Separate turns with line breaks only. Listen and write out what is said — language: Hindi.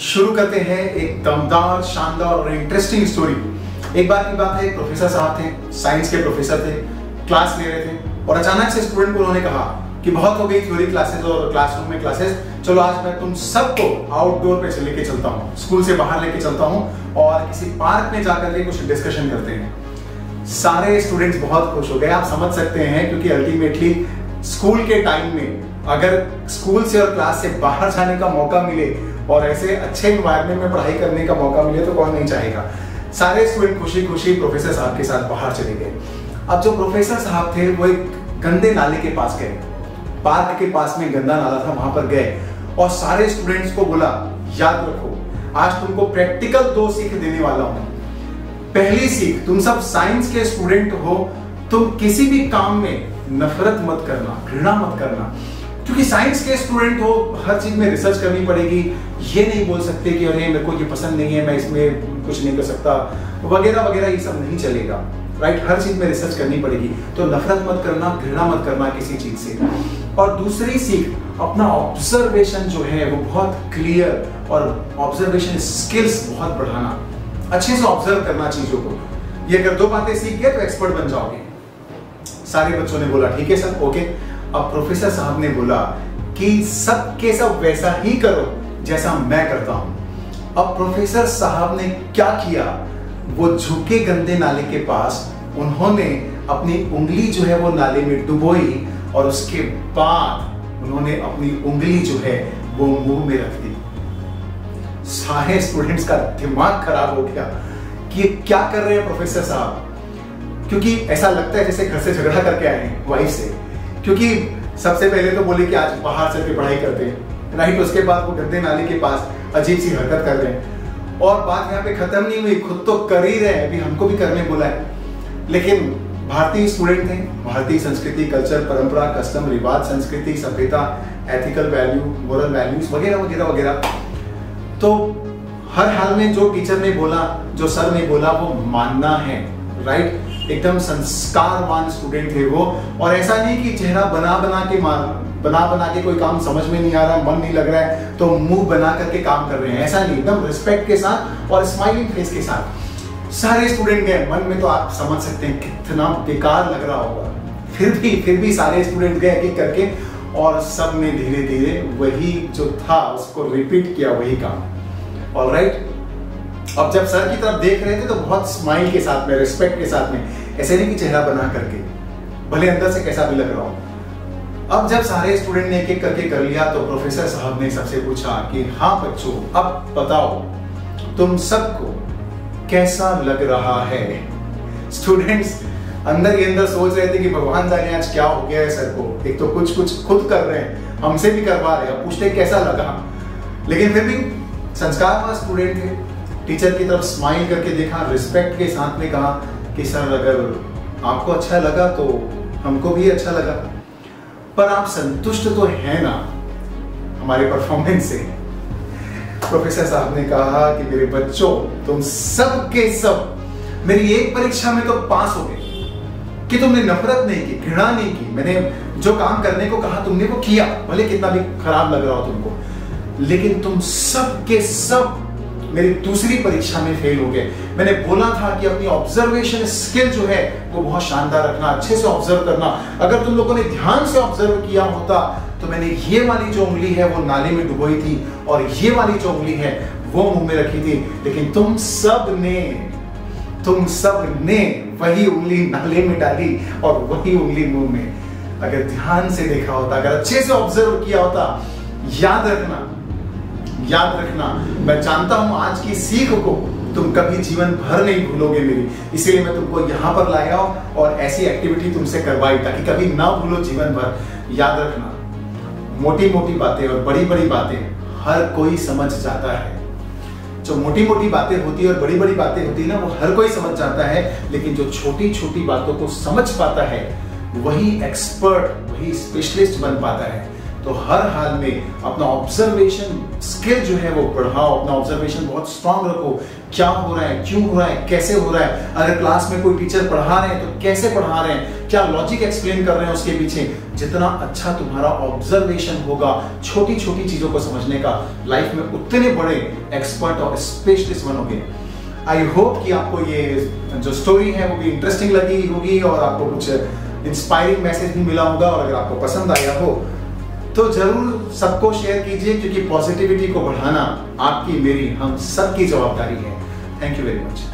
शुरू करते हैं एक दमदार, शानदार और इंटरेस्टिंग स्टोरी। एक बार की बात है, प्रॉफेसर साहब थे, साइंस के प्रोफेसर थे, क्लास ले रहे थे और अचानक से स्टूडेंट को उन्होंने कहा कि बहुत हो गई थ्योरी क्लासेस और क्लासरूम में क्लासेस, चलो आज मैं तुम सबको आउटडोर पे लेके चलता हूँ, स्कूल से बाहर लेके चलता हूँ और किसी पार्क में जाकर के कुछ डिस्कशन करते हैं। सारे स्टूडेंट्स बहुत खुश हो गए, आप समझ सकते हैं, क्योंकि अल्टीमेटली स्कूल के टाइम में अगर स्कूल से और क्लास से बाहर जाने का मौका मिले और ऐसे अच्छे एनवायरनमेंट में पढ़ाई करने का मौका मिले तो कौन नहीं चाहेगा। सारे स्टूडेंट खुशी खुशी प्रोफेसर साहब के साथ बाहर चले गए। अब जो प्रोफेसर साहब थे वो एक गंदे नाले के पास गए, पार्क के पास में गंदा नाला था, वहां पर गए और सारे स्टूडेंट्स को बोला, याद रखो आज तुमको प्रैक्टिकल 2 सीख देने वाला हूं। पहली सीख, तुम सब साइंस के स्टूडेंट हो, तुम किसी भी काम में नफरत मत करना, घृणा मत करना, क्योंकि साइंस के स्टूडेंट हो, हर चीज में रिसर्च करनी पड़ेगी। ये नहीं बोल सकते कि अरे मेरे को ये पसंद नहीं है, मैं इसमें कुछ नहीं कर सकता वगैरह वगैरह, ये सब नहीं चलेगा, राइट। हर चीज में रिसर्च करनी पड़ेगी, तो नफरत मत करना, घृणा मत करना किसी चीज से। और दूसरी सीख, अपना ऑब्जर्वेशन जो है वो बहुत क्लियर और ऑब्जर्वेशन स्किल्स बहुत बढ़ाना, अच्छे से ऑब्जर्व करना चीजों को। ये अगर 2 बातें सीख गए तो एक्सपर्ट बन जाओगे। सारे बच्चों ने बोला ठीक है सर, ओके। अब प्रोफेसर साहब ने बोला कि सब के सब वैसा ही करो जैसा मैं करता हूं। अब प्रोफेसर साहब ने क्या किया, वो झुके गंदे नाले के पास उन्होंने अपनी उंगली जो है वो नाले में डुबोई और उसके बाद उन्होंने अपनी उंगली जो है वो मुंह में रख दी। सारे स्टूडेंट्स का दिमाग खराब हो गया कि ये क्या कर रहे हैं प्रोफेसर साहब, क्योंकि ऐसा लगता है जैसे घर से झगड़ा करके आए हैं वाइफ से। क्योंकि सबसे पहले तो बोले कि आज बाहर चल के पढ़ाई करते हैं, राइट। उसके बाद वो गंदे नाले के पास अजीब सी हरकत कर रहे हैं और बात यहाँ पे खत्म नहीं हुई, खुद तो कर ही रहे हैं, अभी हमको भी करने बोला है। लेकिन भारतीय स्टूडेंट थे, भारतीय संस्कृति, कल्चर, परंपरा, कस्टम, रिवाज, संस्कृति, सभ्यता, एथिकल वैल्यू, मोरल वैल्यूज वगैरह वगैरह वगैरह, तो हर हाल में जो टीचर ने बोला, जो सर ने बोला वो मानना है, राइट। एकदम संस्कारवान स्टूडेंट थे वो। और ऐसा नहीं कि चेहरा बना बना के कोई काम समझ में नहीं आ रहा, मन नहीं लग रहा है तो मुंह बना करके काम कर रहे हैं, ऐसा नहीं, एकदम रिस्पेक्ट के साथ और स्माइलिंग फेस के साथ सारे स्टूडेंट गए। मन में तो आप समझ सकते हैं कितना बेकार लग रहा होगा, फिर भी सारे स्टूडेंट गए एक एक करके और सब ने धीरे धीरे वही जो था उसको रिपीट किया, वही काम। ऑलराइट। अब जब सर की तरफ देख रहे थे तो बहुत स्माइल के साथ में, रिस्पेक्ट के साथ में, ऐसे नहीं कि चेहरा बना करके, भले अंदर से कैसा भी लग रहा हो। अब जब सारे स्टूडेंट ने एक एक करके कर लिया तो प्रोफेसर साहब ने सबसे पूछा कि हाँ बच्चों, अब बताओ तुम सबको कैसा लग रहा है। स्टूडेंट्स अंदर ही अंदर सोच रहे थे कि भगवान जाने आज क्या हो गया है सर को, एक तो कुछ खुद कर रहे हैं, हमसे भी करवा रहे हैं, पूछते कैसा लगा। लेकिन फिर भी संस्कारवान स्टूडेंट थे, टीचर की तरफ स्माइल करके देखा, रिस्पेक्ट के साथ में कहा कि सर अगर आपको अच्छा लगा तो हमको भी अच्छा लगा, पर आप संतुष्ट तो है ना हमारे परफॉर्मेंस से। प्रोफेसर साहब ने कहा कि मेरे बच्चों, तुम सब के सब मेरी एक परीक्षा में तो पास हो गए कि तुमने नफरत नहीं की, घृणा नहीं की, मैंने जो काम करने को कहा तुमने वो किया, भले कितना भी खराब लग रहा हो तुमको, लेकिन तुम सब के सब मेरी दूसरी परीक्षा में फेल हो गए। मैंने बोला था कि अपनी ऑब्जर्वेशन स्किल जो है वो बहुत शानदार रखना, अच्छे से ऑब्जर्व करना। अगर तुम लोगों ने ध्यान से ऑब्जर्व किया होता तो मैंने ये वाली जो उंगली है वो नाले में डुबोई थी और ये वाली जो उंगली है वो मुंह में रखी थी, लेकिन तुम सब ने वही उंगली नाले में डाली और वही उंगली मुंह में। अगर ध्यान से देखा होता, अगर अच्छे से ऑब्जर्व किया होता, याद रखना, मैं जानता हूं आज की सीख को तुम कभी जीवन भर नहीं भूलोगे मेरी, इसीलिए मैं तुमको यहां पर लाया और ऐसी एक्टिविटी तुमसे करवाई ताकि कभी ना भूलो जीवन भर। याद रखना, मोटी मोटी बातें और बड़ी बड़ी बातें हर कोई समझ जाता है। जो मोटी मोटी बातें होती है और बड़ी बड़ी बातें होती है ना, वो हर कोई समझ जाता है, लेकिन जो छोटी छोटी बातों को समझ पाता है वही एक्सपर्ट, वही स्पेशलिस्ट बन पाता है। तो हर हाल में अपना ऑब्जर्वेशन स्किल जो है वो बढ़ाओ, अपना ऑब्जर्वेशन बहुत स्ट्रांग रखो। क्या हो रहा है, क्यों हो रहा है, कैसे हो रहा है, अगर क्लास में कोई टीचर पढ़ा रहे हैं तो कैसे पढ़ा रहे हैं, क्या लॉजिक एक्सप्लेन कर रहे हैं उसके पीछे। जितना अच्छा तुम्हारा ऑब्जर्वेशन होगा छोटी छोटी चीजों को समझने का, लाइफ में उतने बड़े एक्सपर्ट और स्पेशलिस्ट बनोगे। आई होप कि आपको ये जो स्टोरी है वो भी इंटरेस्टिंग लगी होगी और आपको कुछ इंस्पायरिंग मैसेज भी मिला होगा। और अगर आपको पसंद आया हो तो जरूर सबको शेयर कीजिए, क्योंकि पॉजिटिविटी को बढ़ाना आपकी, मेरी, हम सबकी जवाबदारी है। Thank you very much.